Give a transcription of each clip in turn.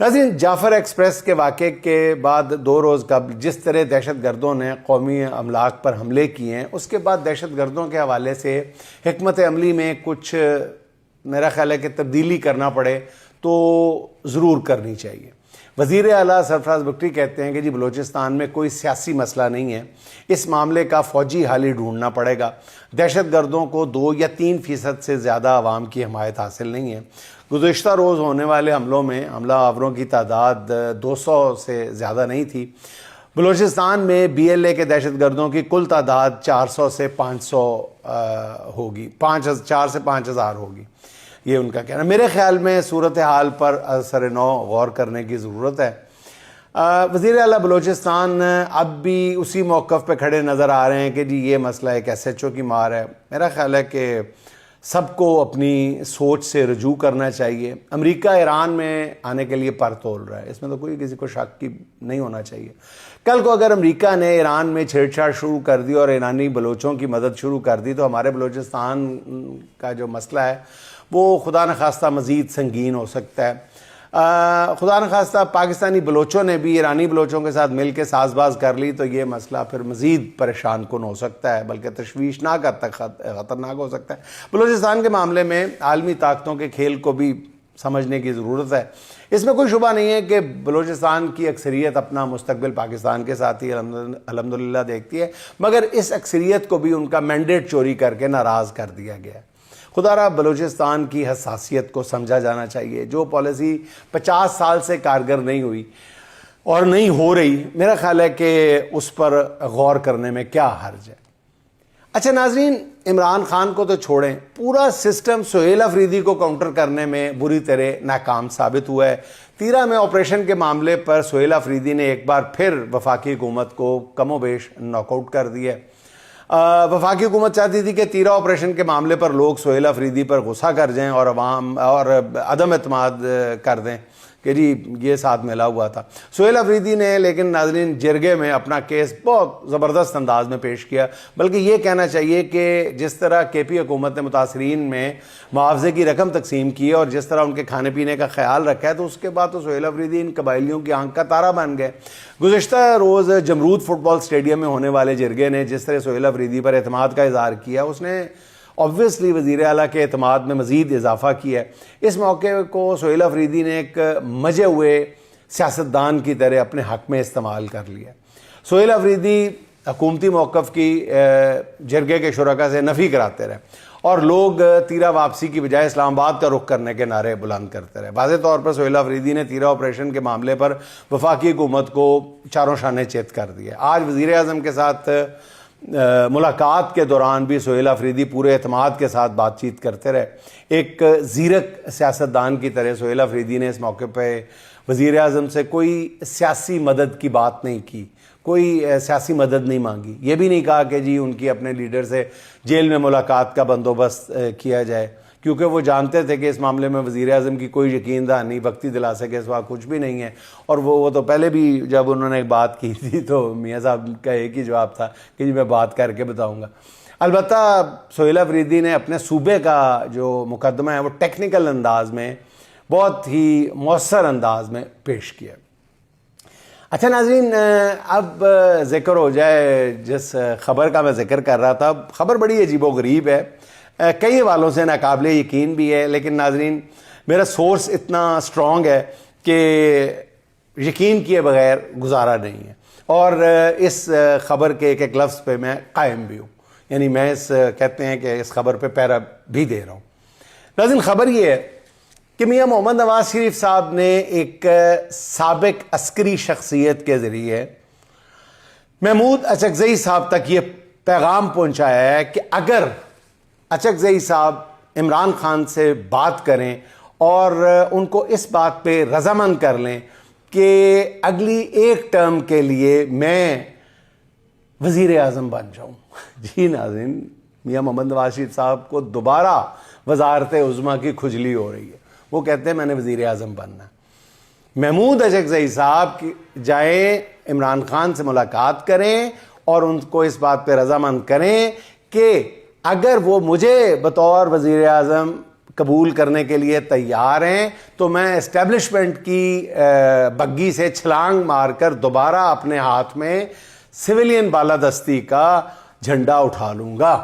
ناظرین، جعفر ایکسپریس کے واقعے کے بعد 2 روز قبل جس طرح دہشت گردوں نے قومی املاک پر حملے کیے ہیں، اس کے بعد دہشت گردوں کے حوالے سے حکمت عملی میں کچھ میرا خیال ہے کہ تبدیلی کرنا پڑے تو ضرور کرنی چاہیے۔ وزیر اعلیٰ سرفراز بگٹی کہتے ہیں کہ جی بلوچستان میں کوئی سیاسی مسئلہ نہیں ہے، اس معاملے کا فوجی حل ہی ڈھونڈنا پڑے گا۔ دہشت گردوں کو 2 یا 3% سے زیادہ عوام کی حمایت حاصل نہیں ہے۔ گزشتہ روز ہونے والے حملوں میں حملہ آوروں کی تعداد 200 سے زیادہ نہیں تھی۔ بلوچستان میں BLA کے دہشت گردوں کی کل تعداد 400 سے 500 ہوگی، 4 سے 5000 ہوگی، یہ ان کا کہنا۔ میرے خیال میں صورتحال پر اثر نو غور کرنے کی ضرورت ہے۔ وزیر اعلیٰ بلوچستان اب بھی اسی موقف پہ کھڑے نظر آ رہے ہیں کہ جی یہ مسئلہ ایک SHO کی مار ہے۔ میرا خیال ہے کہ سب کو اپنی سوچ سے رجوع کرنا چاہیے۔ امریکہ ایران میں آنے کے لیے پر تول رہا ہے، اس میں تو کوئی کسی کو شک کی نہیں ہونا چاہیے۔ کل کو اگر امریکہ نے ایران میں چھیڑ چھاڑ شروع کر دی اور ایرانی بلوچوں کی مدد شروع کر دی تو ہمارے بلوچستان کا جو مسئلہ ہے وہ خدا نخواستہ مزید سنگین ہو سکتا ہے۔ خدا نخواستہ پاکستانی بلوچوں نے بھی ایرانی بلوچوں کے ساتھ مل کے ساز باز کر لی تو یہ مسئلہ پھر مزید پریشان کن ہو سکتا ہے، بلکہ تشویشناک حد تک خطرناک ہو سکتا ہے۔ بلوچستان کے معاملے میں عالمی طاقتوں کے کھیل کو بھی سمجھنے کی ضرورت ہے۔ اس میں کوئی شبہ نہیں ہے کہ بلوچستان کی اکثریت اپنا مستقبل پاکستان کے ساتھ ہی الحمدللہ دیکھتی ہے، مگر اس اکثریت کو بھی ان کا مینڈیٹ چوری کر کے ناراض کر دیا گیا ہے۔ خدا را بلوچستان کی حساسیت کو سمجھا جانا چاہیے۔ جو پالیسی 50 سال سے کارگر نہیں ہوئی اور نہیں ہو رہی، میرا خیال ہے کہ اس پر غور کرنے میں کیا حرج ہے۔ اچھا ناظرین، عمران خان کو تو چھوڑیں، پورا سسٹم سہیل افریدی کو کاؤنٹر کرنے میں بری طرح ناکام ثابت ہوا ہے۔ 13 میں آپریشن کے معاملے پر سہیل افریدی نے ایک بار پھر وفاقی حکومت کو کم و بیش ناک آؤٹ کر دیا ہے۔ وفاقی حکومت چاہتی تھی کہ 13 آپریشن کے معاملے پر لوگ سہیل افریدی پر غصہ کر جائیں اور عوام اور عدم اعتماد کر دیں کہ جی یہ ساتھ ملا ہوا تھا۔ سہیل افریدی نے لیکن ناظرین جرگے میں اپنا کیس بہت زبردست انداز میں پیش کیا، بلکہ یہ کہنا چاہیے کہ جس طرح KP حکومت نے متاثرین میں معاوضے کی رقم تقسیم کی ہے اور جس طرح ان کے کھانے پینے کا خیال رکھا ہے، تو اس کے بعد تو سہیل افریدی ان قبائلیوں کی آنکھ کا تارا بن گئے۔ گزشتہ روز جمرود فٹ بال اسٹیڈیم میں ہونے والے جرگے نے جس طرح سہیل افریدی پر اعتماد کا اظہار کیا، اس نے obviously وزیر اعلیٰ کے اعتماد میں مزید اضافہ کیا ہے۔ اس موقع کو سہیل افریدی نے ایک مجے ہوئے سیاستدان کی طرح اپنے حق میں استعمال کر لیا۔ سہیل افریدی حکومتی موقف کی جرگے کے شرکاء سے نفی کراتے رہے اور لوگ 13 واپسی کی بجائے اسلام آباد کا رخ کرنے کے نعرے بلند کرتے رہے۔ واضح طور پر سہیل افریدی نے 13 آپریشن کے معاملے پر وفاقی حکومت کو چاروں شانے چیت کر دیا۔ آج وزیر اعظم کے ساتھ ملاقات کے دوران بھی سہیل افریدی پورے اعتماد کے ساتھ بات چیت کرتے رہے۔ ایک زیرک سیاستدان کی طرح سہیل افریدی نے اس موقع پہ وزیر اعظم سے کوئی سیاسی مدد کی بات نہیں کی، کوئی سیاسی مدد نہیں مانگی، یہ بھی نہیں کہا کہ جی ان کی اپنے لیڈر سے جیل میں ملاقات کا بندوبست کیا جائے، کیونکہ وہ جانتے تھے کہ اس معاملے میں وزیر اعظم کی کوئی یقین دہانی وقتی دلاسے کے سوا کچھ بھی نہیں ہے۔ اور وہ تو پہلے بھی جب انہوں نے بات کی تھی تو میاں صاحب کا ایک ہی جواب تھا کہ جی میں بات کر کے بتاؤں گا۔ البتہ سہیل افریدی نے اپنے صوبے کا جو مقدمہ ہے وہ ٹیکنیکل انداز میں بہت ہی مؤثر انداز میں پیش کیا۔ اچھا ناظرین، اب ذکر ہو جائے جس خبر کا میں ذکر کر رہا تھا۔ خبر بڑی عجیب و غریب ہے، کئی حوالوں سے ناقابل یقین بھی ہے، لیکن ناظرین میرا سورس اتنا اسٹرانگ ہے کہ یقین کیے بغیر گزارا نہیں ہے، اور اس خبر کے ایک ایک لفظ پہ میں قائم بھی ہوں، یعنی میں کہتے ہیں کہ اس خبر پہ پیرا بھی دے رہا ہوں۔ ناظرین خبر یہ ہے کہ میاں محمد نواز شریف صاحب نے ایک سابق عسکری شخصیت کے ذریعے محمود اچکزئی صاحب تک یہ پیغام پہنچایا ہے کہ اگر اچکزئی صاحب عمران خان سے بات کریں اور ان کو اس بات پہ رضامند کر لیں کہ اگلی ایک ٹرم کے لیے میں وزیر اعظم بن جاؤں۔ جی ناظرین، میاں محمد نواز شریف صاحب کو دوبارہ وزارت عظمیٰ کی کھجلی ہو رہی ہے، وہ کہتے ہیں میں نے وزیر اعظم بننا۔ محمود اچکزئی صاحب جائیں عمران خان سے ملاقات کریں اور ان کو اس بات پہ رضامند کریں کہ اگر وہ مجھے بطور وزیر اعظم قبول کرنے کے لیے تیار ہیں تو میں اسٹیبلشمنٹ کی بگی سے چھلانگ مار کر دوبارہ اپنے ہاتھ میں سویلین بالادستی کا جھنڈا اٹھا لوں گا.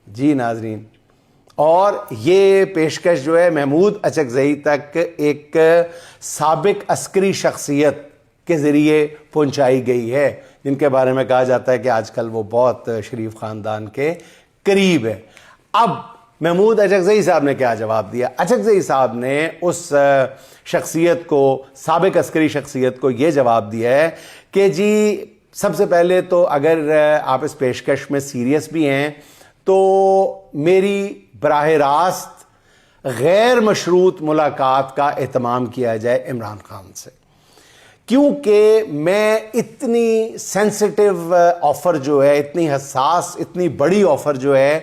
جی ناظرین, اور یہ پیشکش جو ہے محمود اچکزئی تک ایک سابق عسکری شخصیت کے ذریعے پہنچائی گئی ہے, جن کے بارے میں کہا جاتا ہے کہ آج کل وہ بہت شریف خاندان کے قریب ہے. اب محمود اچکزئی صاحب نے کیا جواب دیا؟ اچکزئی صاحب نے اس شخصیت کو, سابق عسکری شخصیت کو یہ جواب دیا ہے کہ جی سب سے پہلے تو اگر آپ اس پیشکش میں سیریس بھی ہیں تو میری براہ راست غیر مشروط ملاقات کا اہتمام کیا جائے عمران خان سے, کیونکہ میں اتنی سینسٹیو آفر جو ہے, اتنی حساس, اتنی بڑی آفر جو ہے,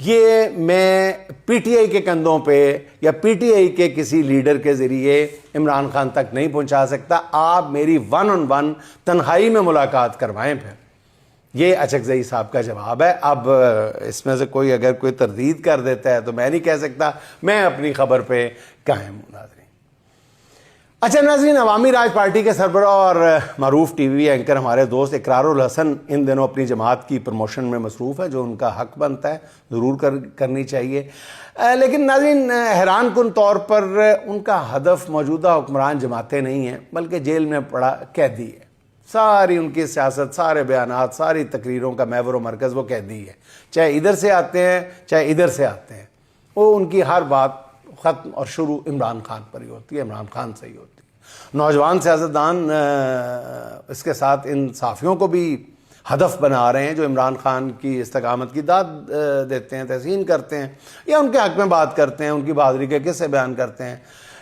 یہ میں پی ٹی آئی کے کندھوں پہ یا پی ٹی آئی کے کسی لیڈر کے ذریعے عمران خان تک نہیں پہنچا سکتا. آپ میری 1-on-1 تنہائی میں ملاقات کروائیں. پھر یہ اچکزئی صاحب کا جواب ہے. اب اس میں سے کوئی اگر کوئی تردید کر دیتا ہے تو میں نہیں کہہ سکتا, میں اپنی خبر پہ قائم ہوں. ناظرین, اچھا ناظرین, عوامی راج پارٹی کے سربراہ اور معروف ٹی وی اینکر ہمارے دوست اقرار الحسن ان دنوں اپنی جماعت کی پروموشن میں مصروف ہے, جو ان کا حق بنتا ہے, ضرور کرنی چاہیے. لیکن ناظرین, حیران کن طور پر ان کا ہدف موجودہ حکمران جماعتیں نہیں ہیں, بلکہ جیل میں پڑا قیدی ہے. ساری ان کی سیاست, سارے بیانات, ساری تقریروں کا محور و مرکز وہ قیدی ہے. چاہے ادھر سے آتے ہیں چاہے ادھر سے آتے ہیں, وہ ان کی ہر بات ختم اور شروع عمران خان پر ہی ہوتی ہے, عمران خان سے ہی ہوتی ہے. نوجوان سیاستدان اس کے ساتھ ان صحافیوں کو بھی ہدف بنا رہے ہیں جو عمران خان کی استقامت کی داد دیتے ہیں, تحسین کرتے ہیں یا ان کے حق میں بات کرتے ہیں, ان کی بہادری کے قصے بیان کرتے ہیں.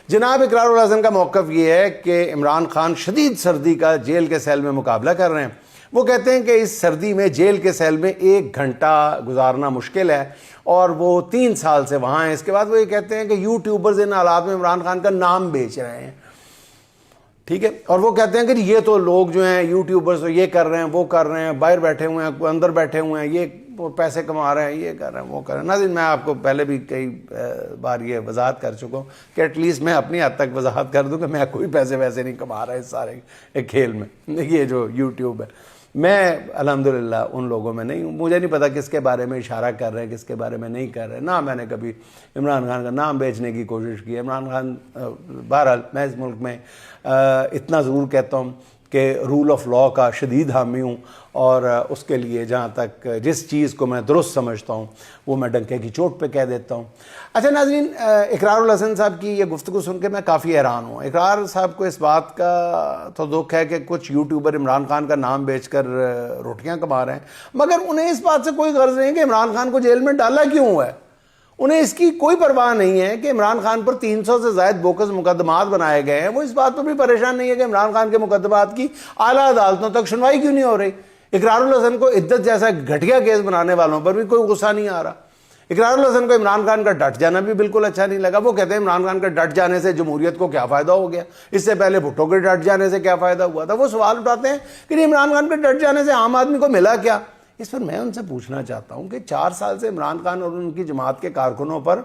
جناب اقرار الحسن کا موقف یہ ہے کہ عمران خان شدید سردی کا جیل کے سیل میں مقابلہ کر رہے ہیں. وہ کہتے ہیں کہ اس سردی میں جیل کے سیل میں 1 گھنٹہ گزارنا مشکل ہے, اور وہ 3 سال سے وہاں ہیں. اس کے بعد وہ یہ کہتے ہیں کہ یوٹیوبرز ان حالات میں عمران خان کا نام بیچ رہے ہیں. ٹھیک ہے, اور وہ کہتے ہیں کہ یہ تو لوگ جو ہیں یوٹیوبرز یہ کر رہے ہیں, وہ کر رہے ہیں, باہر بیٹھے ہوئے ہیں, اندر بیٹھے ہوئے ہیں, یہ پیسے کما رہے ہیں, یہ کر رہے ہیں, وہ کر رہے ہیں. ناظرین, میں آپ کو پہلے بھی کئی بار یہ وضاحت کر چکا ہوں کہ ایٹ لیسٹ میں اپنی حد تک وضاحت کر دوں کہ میں کوئی پیسے ویسے نہیں کما رہا اس سارے کھیل میں. یہ جو یوٹیوب ہے, میں الحمدللہ ان لوگوں میں نہیں ہوں. مجھے نہیں پتا کس کے بارے میں اشارہ کر رہے ہیں, کس کے بارے میں نہیں کر رہے. نہ میں نے کبھی عمران خان کا نام بیچنے کی کوشش کی. عمران خان, بہرحال میں اس ملک میں اتنا ضرور کہتا ہوں کہ رول آف لاء کا شدید حامی ہوں, اور اس کے لیے جہاں تک جس چیز کو میں درست سمجھتا ہوں وہ میں ڈنکے کی چوٹ پہ کہہ دیتا ہوں. اچھا ناظرین, اقرار الحسن صاحب کی یہ گفتگو سن کے میں کافی حیران ہوں. اقرار صاحب کو اس بات کا تو دکھ ہے کہ کچھ یوٹیوبر عمران خان کا نام بیچ کر روٹیاں کما رہے ہیں, مگر انہیں اس بات سے کوئی غرض نہیں کہ عمران خان کو جیل میں ڈالا کیوں ہے. انہیں اس کی کوئی پرواہ نہیں ہے کہ عمران خان پر 300 سے زائد بوکس مقدمات بنائے گئے ہیں. وہ اس بات پر بھی پریشان نہیں ہے کہ عمران خان کے مقدمات کی اعلیٰ عدالتوں تک سنوائی کیوں نہیں ہو رہی. اقرار الحسن کو عدت جیسا گھٹیا کیس بنانے والوں پر بھی کوئی غصہ نہیں آ رہا. اقرار الحسن کو عمران خان کا ڈٹ جانا بھی بالکل اچھا نہیں لگا. وہ کہتے ہیں عمران خان کا ڈٹ جانے سے جمہوریت کو کیا فائدہ ہو گیا, اس سے پہلے بھٹو کے ڈٹ جانے سے کیا فائدہ ہوا تھا. وہ سوال اٹھاتے ہیں کہ عمران خان کے ڈٹ جانے سے عام آدمی کو ملا کیا. اس پر میں ان سے پوچھنا چاہتا ہوں کہ 4 سال سے عمران خان اور ان کی جماعت کے کارکنوں پر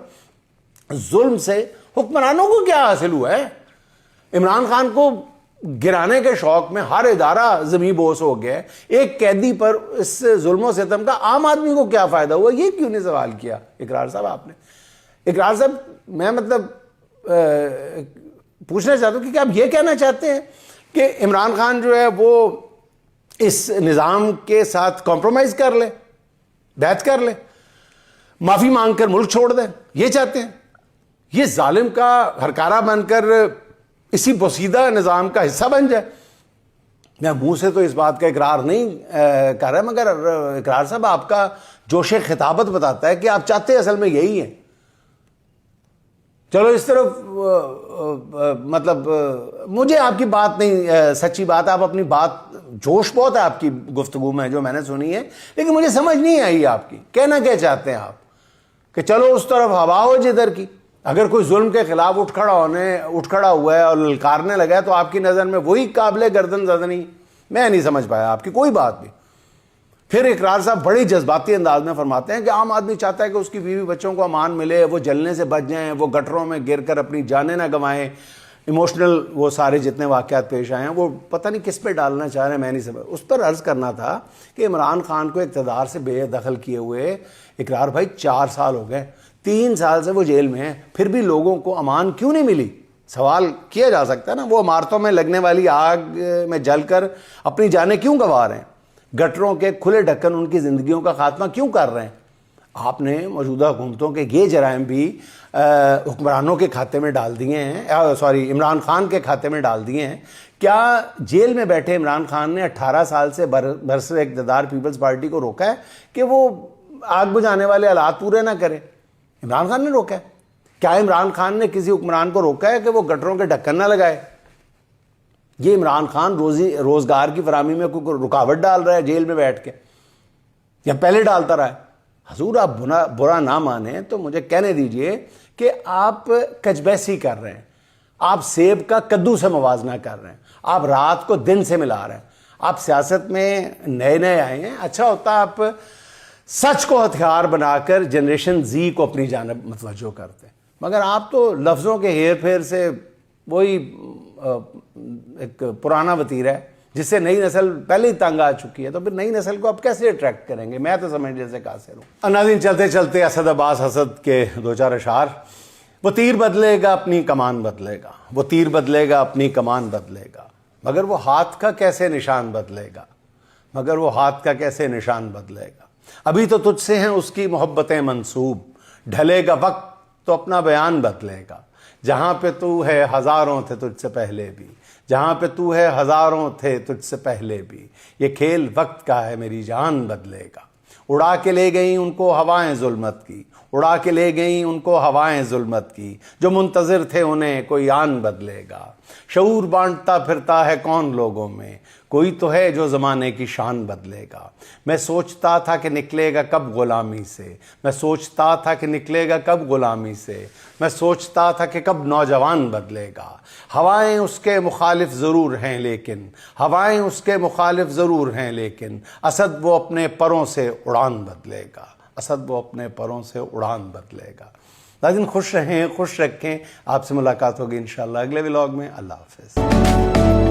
ظلم سے حکمرانوں کو کیا حاصل ہوا ہے. عمران خان کو گرانے کے شوق میں ہر ادارہ زمین بوس ہو گیا ہے. ایک قیدی پر اس ظلم و ستم کا عام آدمی کو کیا فائدہ ہوا, یہ کیوں نہیں سوال کیا اقرار صاحب آپ نے. اقرار صاحب, میں پوچھنا چاہتا ہوں کہ آپ یہ کہنا چاہتے ہیں کہ عمران خان جو ہے وہ اس نظام کے ساتھ کمپرومائز کر لے, بیعت کر لے, معافی مانگ کر ملک چھوڑ دیں, یہ چاہتے ہیں؟ یہ ظالم کا ہرکارہ بن کر اسی پوسیدہ نظام کا حصہ بن جائے. میں منہ سے تو اس بات کا اقرار نہیں کر رہا, مگر اقرار صاحب آپ کا جوش خطابت بتاتا ہے کہ آپ چاہتے اصل میں یہی ہیں. چلو اس طرف مطلب مجھے آپ کی بات نہیں سچی بات, آپ اپنی بات جوش بہت ہے آپ کی گفتگو میں جو میں نے سنی ہے, لیکن مجھے سمجھ نہیں آئی آپ کی کہنا کیا چاہتے ہیں آپ کہ چلو اس طرف ہوا ہو جدھر کی. اگر کوئی ظلم کے خلاف اٹھ کھڑا ہوا ہے اور للکارنے لگا ہے تو آپ کی نظر میں وہی قابل گردن زدنی. میں نہیں سمجھ پایا آپ کی کوئی بات بھی. پھر اقرار صاحب بڑی جذباتی انداز میں فرماتے ہیں کہ عام آدمی چاہتا ہے کہ اس کی بیوی بچوں کو امان ملے، وہ جلنے سے بچ جائیں، وہ گٹروں میں گر کر اپنی جانیں نہ گنوائیں. ایموشنل وہ سارے جتنے واقعات پیش آئے ہیں وہ پتہ نہیں کس پہ ڈالنا چاہ رہے ہیں، میں نہیں سمجھ. اس پر عرض کرنا تھا کہ عمران خان کو اقتدار سے بے دخل کیے ہوئے اقرار بھائی 4 سال ہو گئے، 3 سال سے وہ جیل میں ہیں، پھر بھی لوگوں کو امان کیوں نہیں ملی؟ سوال کیا جا سکتا ہے نا. وہ عمارتوں میں لگنے والی آگ میں جل کر اپنی جانیں کیوں گنوا رہے ہیں؟ گٹروں کے کھلے ڈھکن ان کی زندگیوں کا خاتمہ کیوں کر رہے ہیں؟ آپ نے موجودہ حکومتوں کے یہ جرائم بھی حکمرانوں کے کھاتے میں ڈال دیے ہیں، عمران خان کے کھاتے میں ڈال دیے ہیں. کیا جیل میں بیٹھے عمران خان نے 18 سال سے برسر اقتدار پیپلز پارٹی کو روکا ہے کہ وہ آگ بجھانے والے آلات پورے نہ کرے؟ عمران خان نے روکا ہے. کیا عمران خان نے کسی حکمران کو روکا ہے کہ وہ گٹروں کے ڈھکن نہ لگائے؟ یہ عمران خان روزگار کی فراہمی میں کوئی رکاوٹ ڈال رہا ہے جیل میں بیٹھ کے، یا پہلے ڈالتا رہا ہے؟ حضور آپ برا نہ مانیں تو مجھے کہنے دیجئے کہ آپ کجبیسی کر رہے ہیں، آپ سیب کا کدو سے موازنہ کر رہے ہیں، آپ رات کو دن سے ملا رہے ہیں. آپ سیاست میں نئے آئے ہیں، اچھا ہوتا آپ سچ کو ہتھیار بنا کر جنریشن زی کو اپنی جانب متوجہ کرتے، مگر آپ تو لفظوں کے ہیر پھیر سے وہی ایک پرانا وتیرہ ہے جس سے نئی نسل پہلے ہی تنگ آ چکی ہے. تو پھر نئی نسل کو آپ کیسے اٹریکٹ کریں گے؟ میں تو سمجھ جیسے قاصر ہوں. ناظرین چلتے چلتے اسد عباس اسد کے 2-4 اشعار. وہ تیر بدلے گا اپنی کمان بدلے گا، وہ تیر بدلے گا اپنی کمان بدلے گا، مگر وہ ہاتھ کا کیسے نشان بدلے گا، مگر وہ ہاتھ کا کیسے نشان بدلے گا. ابھی تو تجھ سے ہیں اس کی محبتیں منسوب، ڈھلے گا وقت تو اپنا بیان بدلے گا. جہاں پہ تو ہے ہزاروں تھے تجھ سے پہلے بھی، جہاں پہ تو ہے ہزاروں تھے تجھ سے پہلے بھی. یہ کھیل وقت کا ہے میری جان بدلے گا. اڑا کے لے گئیں ان کو ہوائیں ظلمت کی، اڑا کے لے گئیں ان کو ہوائیں ظلمت کی. جو منتظر تھے انہیں کوئی آن بدلے گا. شعور بانٹتا پھرتا ہے کون لوگوں میں، کوئی تو ہے جو زمانے کی شان بدلے گا. میں سوچتا تھا کہ نکلے گا کب غلامی سے، میں سوچتا تھا کہ نکلے گا کب غلامی سے، میں سوچتا تھا کہ کب نوجوان بدلے گا. ہوائیں اس کے مخالف ضرور ہیں لیکن، ہوائیں اس کے مخالف ضرور ہیں لیکن، اسد وہ اپنے پروں سے اڑان بدلے گا، اسد وہ اپنے پروں سے اڑان بدلے گا. ناظرین خوش رہیں، خوش رکھیں. آپ سے ملاقات ہوگی انشاءاللہ اگلے ولاگ میں. اللہ حافظ.